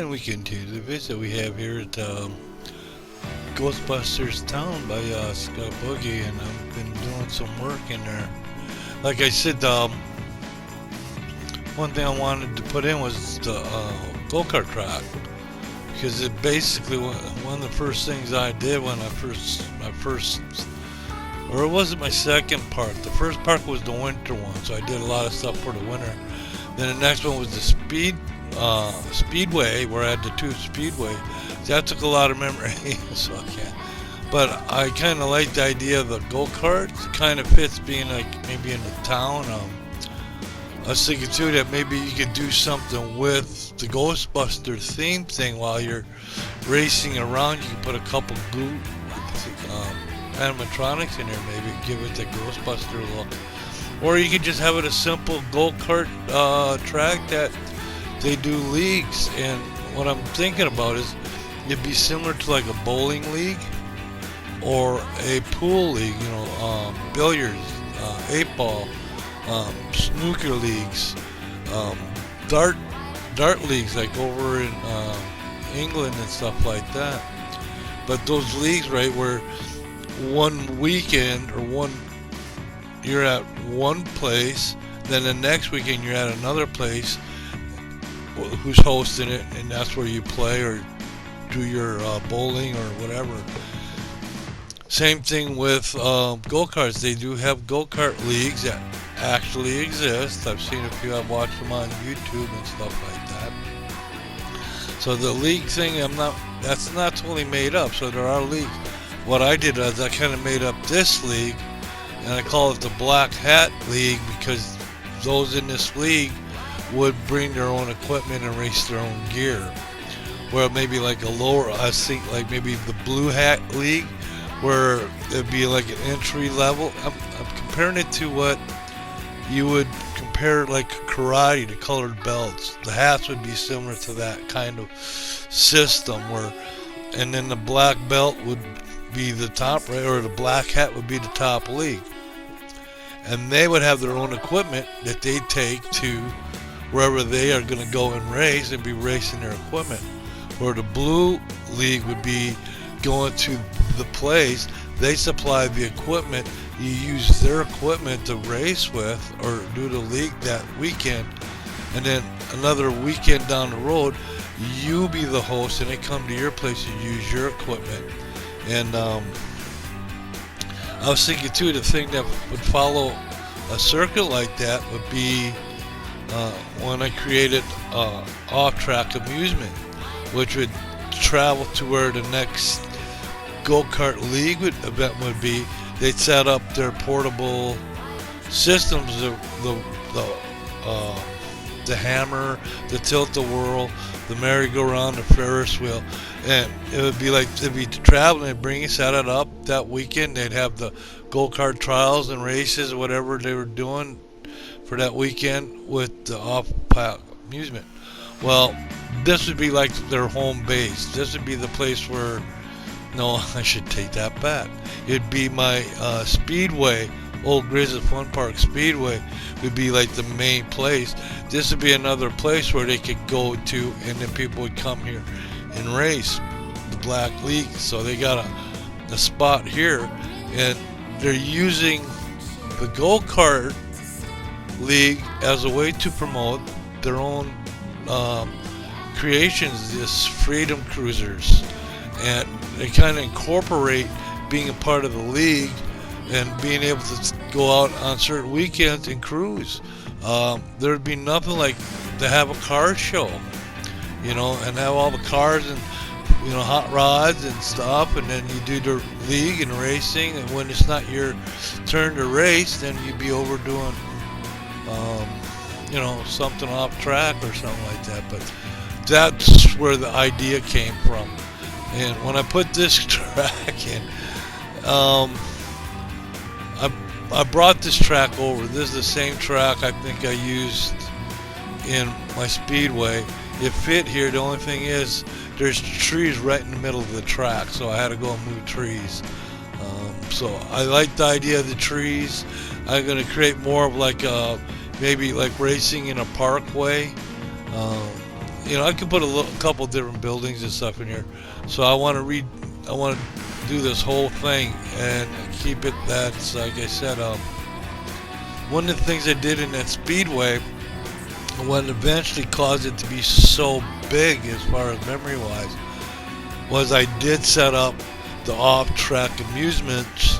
and we continue the visit we have here at Ghostbusters Town by Scott-Boogie, and I've been doing some work in there. Like I said, one thing I wanted to put in was the go-kart track, because it basically one of the first things I did when my first, or it wasn't my second park. The first park was the winter one, so I did a lot of stuff for the winter. Then the next one was the speedway, where I had the two speedway. That took a lot of memory, so I can't. But I kind of like the idea of the go-kart. It kind of fits being like maybe in the town. I was thinking too that maybe you could do something with the Ghostbusters theme thing while you're racing around. You can put a couple animatronics in there, maybe give it the Ghostbuster look. Or you could just have it a simple go-kart track that they do leagues. And what I'm thinking about is it'd be similar to like a bowling league or a pool league, billiards, 8-ball, snooker leagues, dart leagues like over in England and stuff like that. But those leagues, right, where one weekend or you're at one place, then the next weekend you're at another place who's hosting it, and that's where you play or do your bowling or whatever. Same thing with go-karts. They do have go-kart leagues that actually exist. I've seen a few. I've watched them on YouTube and stuff like that. So the league thing, that's not totally made up. So there are leagues. What I did is I kind of made up this league, and I call it the Black Hat League, because those in this league would bring their own equipment and race their own gear. Where maybe like I think like maybe the Blue Hat League, where it'd be like an entry level. I'm comparing it to what you would compare like karate to colored belts. The hats would be similar to that kind of system, and then the black belt would be the top, right, or the black hat would be the top league. And they would have their own equipment that they take to wherever they are going to go and race and be racing their equipment. Where the blue league would be going to the place, they supply the equipment, you use their equipment to race with or do the league that weekend, and then another weekend down the road, you be the host and they come to your place and use your equipment. And I was thinking too, the thing that would follow a circuit like that would be when I created off-track amusement, which would travel to where the next go-kart league event would be. They'd set up their portable systems, the hammer, the tilt-a-whirl, the merry-go-round, the Ferris wheel, and it would be like they'd be traveling. They'd bring it, set it up that weekend. They'd have the go-kart trials and races, whatever they were doing for that weekend with the off-track amusement. Well, this would be like their home base. This would be the place where, no, I should take that back. It'd be my Speedway, Old Grizzly Fun Park Speedway would be like the main place. This would be another place where they could go to, and then people would come here and race the Black League. So they got a spot here, and they're using the go-kart league as a way to promote their own creations, this Freedom Cruisers, and they kind of incorporate being a part of the league and being able to go out on certain weekends and cruise. There'd be nothing like to have a car show, and have all the cars and hot rods and stuff, and then you do the league and racing, and when it's not your turn to race, then you'd be overdoing something off track or something like that. But that's where the idea came from. And when I put this track in, I brought this track over. This is the same track I think I used in my Speedway. It fit here. The only thing is there's trees right in the middle of the track, so I had to go and move trees. So I like the idea of the trees. I'm going to create more of like maybe like racing in a parkway. I could put a couple different buildings and stuff in here. So I want to do this whole thing and keep it. That's like I said. One of the things I did in that speedway, what eventually caused it to be so big as far as memory wise, was I did set up the off-track amusements,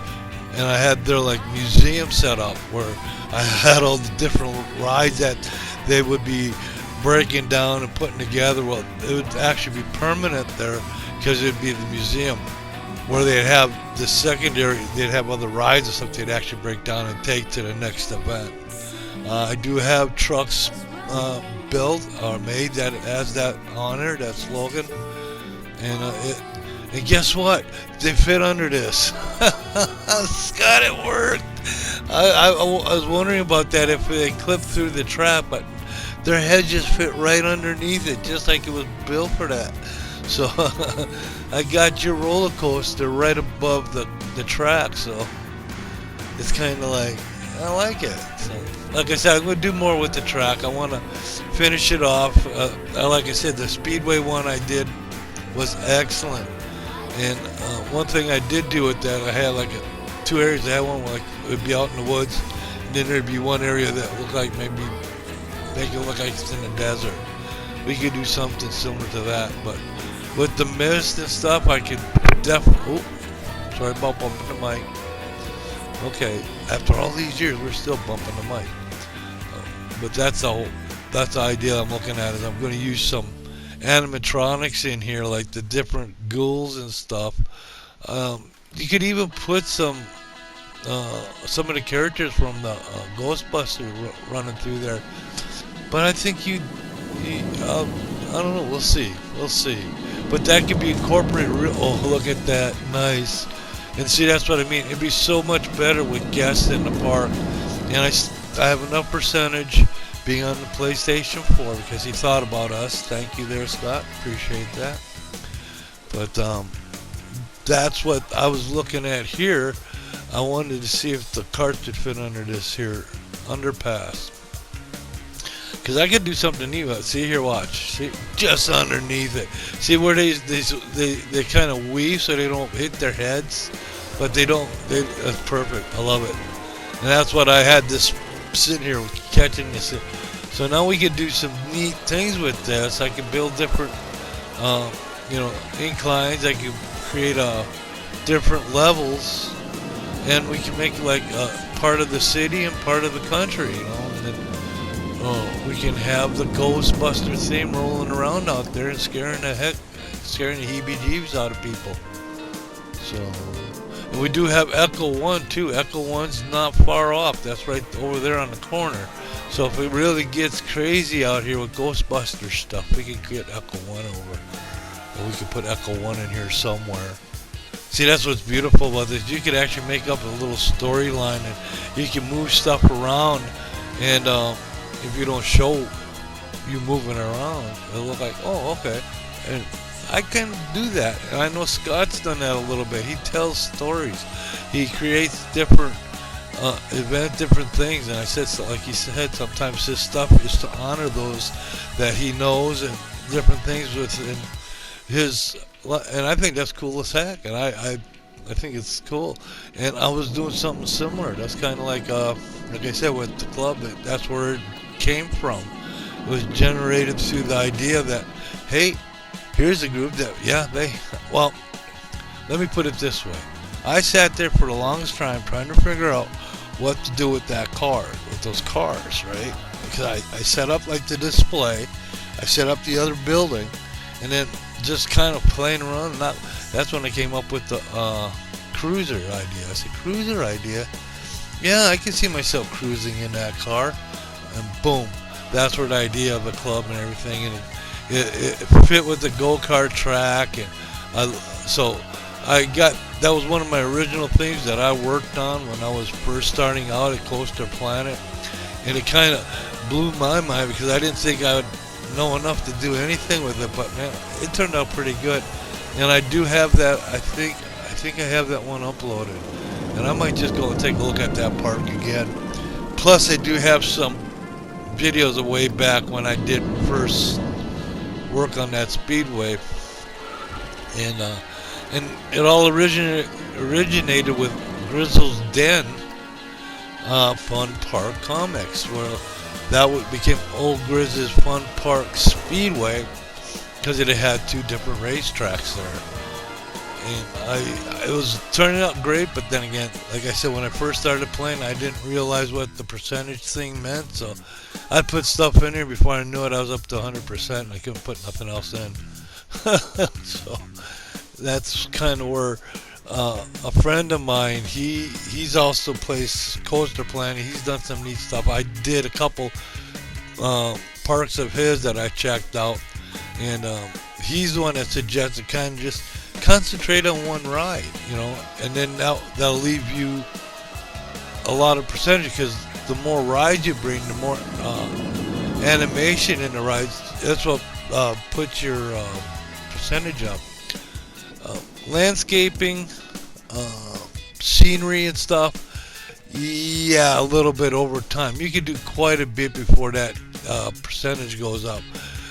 and I had their like museum set up where I had all the different rides that they would be breaking down and putting together. Well, it would actually be permanent there because it would be the museum where they'd have the secondary, they'd have other rides and stuff they'd actually break down and take to the next event. I do have trucks built or made that has that on there, that slogan, and guess what? They fit under this. Scott, it worked. I was wondering about that if they clipped through the trap, but their head just fit right underneath it, just like it was built for that. So I got your roller coaster right above the track, so it's kind of like, I like it. So, like I said, I'm going to do more with the track. I want to finish it off. Like I said, the Speedway one I did was excellent. And one thing I did do with that, I had like two areas. I had one where like, it would be out in the woods, and then there'd be one area that looked like maybe make it look like it's in the desert. We could do something similar to that, but with the mist and stuff, I could definitely. Oh, sorry about bumping the mic. Okay, after all these years, we're still bumping the mic. But that's the idea I'm looking at. Is I'm going to use some animatronics in here, like the different ghouls and stuff. You could even put some of the characters from the Ghostbusters running through there. But I think I don't know. We'll see. But that could be incorporated. Oh, look at that! Nice. And see, that's what I mean. It'd be so much better with guests in the park. And I have enough percentage being on the PlayStation 4 because he thought about us. Thank you there, Scott. Appreciate that. But that's what I was looking at here. I wanted to see if the cart could fit under this here underpass. Because I could do something new. See here, watch. See, just underneath it. See where they kind of weave so they don't hit their heads, but they don't. That's perfect. I love it. And that's what I had this sitting here catching this. So now we can do some neat things with this. I can build different, inclines. I can create different levels, and we can make like part of the city and part of the country. And then we can have the Ghostbuster theme rolling around out there and scaring the heebie-jeebies out of people. So, and we do have Echo 1 too. Echo 1's not far off. That's right over there on the corner. So if it really gets crazy out here with Ghostbuster stuff, we can get Echo 1 over. Or we could put Echo 1 in here somewhere. See, that's what's beautiful about this. You could actually make up a little storyline, and you can move stuff around, and if you don't show you moving around, it'll look like, oh, okay. And I can do that. And I know Scott's done that a little bit. He tells stories. He creates different different things. And I said, like he said, sometimes his stuff is to honor those that he knows and different things within his. And I think that's cool as heck. And I think it's cool. And I was doing something similar. That's kind of like I said, with the club, that's where it came from. It was generated through the idea that, hey, here's a group that, well, let me put it this way. I sat there for the longest time trying to figure out what to do with those cars, right? Because I set up like the display, I set up the other building, and then just kind of playing around. That's when I came up with the cruiser idea. I said, cruiser idea? Yeah, I can see myself cruising in that car. And boom, that's where the idea of the club and everything, and it fit with the go-kart track. And so that was one of my original things that I worked on when I was first starting out at Coaster Planet, and it kind of blew my mind because I didn't think I would know enough to do anything with it, but man, it turned out pretty good. And I do have that. I think I have that one uploaded, and I might just go and take a look at that park again. Plus, I do have some videos of way back when I did first work on that speedway, and it all originated with Grizzle's Den Fun Park Comics, where became Old Grizz's Fun Park Speedway because it had two different racetracks there. And it was turning out great, but then again, like I said, when I first started playing, I didn't realize what the percentage thing meant, so I put stuff in here before I knew it. I was up to 100%, and I couldn't put nothing else in. So that's kind of where a friend of mine, he's also plays coaster planning. He's done some neat stuff. I did a couple parks of his that I checked out, and he's the one that suggested kind of just concentrate on one ride, and then that'll leave you a lot of percentage, because the more rides you bring, the more animation in the rides. That's what puts your percentage up. Landscaping, scenery and stuff, yeah, a little bit over time. You can do quite a bit before that percentage goes up.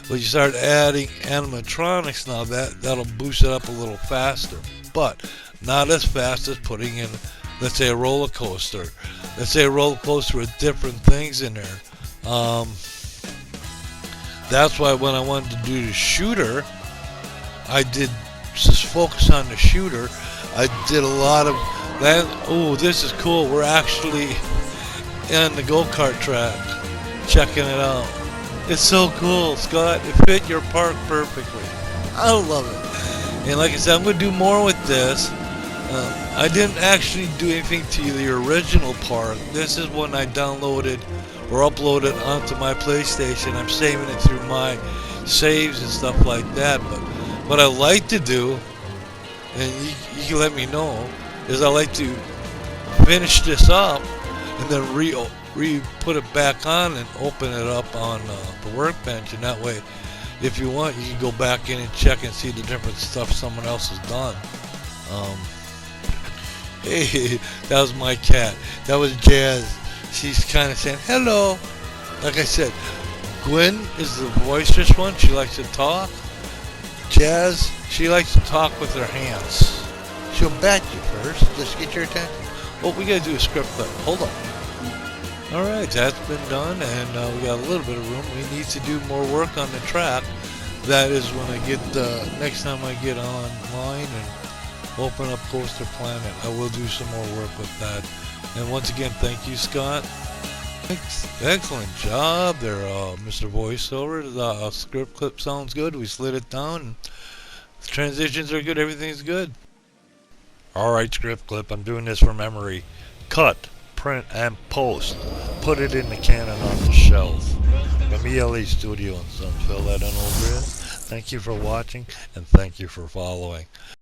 But you start adding animatronics now, that'll boost it up a little faster, but not as fast as putting in, let's say, a roller coaster. Let's say a roller coaster with different things in there. That's why when I wanted to do the shooter, I did just focus on the shooter. I did a lot of land. Oh, this is cool. We're actually on the go-kart track, checking it out. It's so cool, Scott. It fit your park perfectly. I love it. And like I said, I'm going to do more with this. I didn't actually do anything to the original park. This is one I downloaded or uploaded onto my PlayStation. I'm saving it through my saves and stuff like that. But what I like to do, and you can let me know, is I like to finish this up and then put it back on and open it up on the workbench, and that way, if you want, you can go back in and check and see the different stuff someone else has done. Hey, that was my cat. That was Jazz. She's kind of saying hello. Like I said, Gwen is the boisterous one. She likes to talk. Jazz, she likes to talk with her hands. She'll bat you first, just get your attention. Oh, we gotta do a script clip. Hold on. Alright, that's been done, and we got a little bit of room. We need to do more work on the track. That is when I get, next time I get online and open up Coaster Planet, I will do some more work with that. And once again, thank you, Scott. Excellent job there, Mr. Voiceover. The script clip sounds good. We slid it down. The transitions are good. Everything's good. Alright, script clip. I'm doing this from memory. Cut, print, and post. Put it in the canon on the shelf. From ELE Studio and Sons. Fill that in over it. Thank you for watching, and thank you for following.